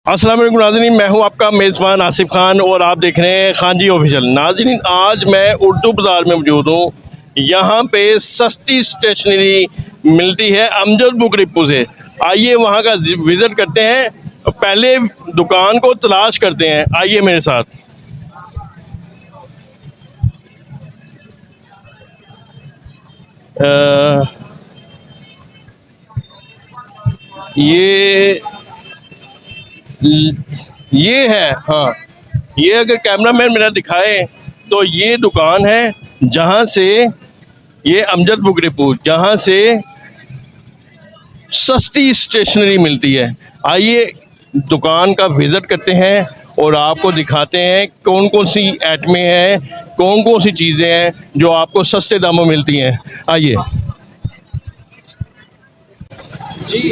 अस्सलाम वालेकुम नाज़रीन, मैं हूं आपका मेज़बान आसिफ खान और आप देख रहे हैं खान जी ऑफिशियल। नाज़रीन, आज मैं उर्दू बाज़ार में मौजूद हूं। यहाँ पे सस्ती स्टेशनरी मिलती है अमजद बुक डिपो से। आइए वहाँ का विज़िट करते हैं, पहले दुकान को तलाश करते हैं। आइए मेरे साथ। अ, ये ये है, हाँ, ये अगर कैमरामैन मेरा दिखाए तो ये दुकान है जहाँ से, ये अमजद बुक डिपो, जहाँ से सस्ती स्टेशनरी मिलती है। आइए दुकान का विज़िट करते हैं और आपको दिखाते हैं कौन कौन सी आइटमें हैं, कौन कौन सी चीज़ें हैं जो आपको सस्ते दामों में मिलती हैं। आइए जी।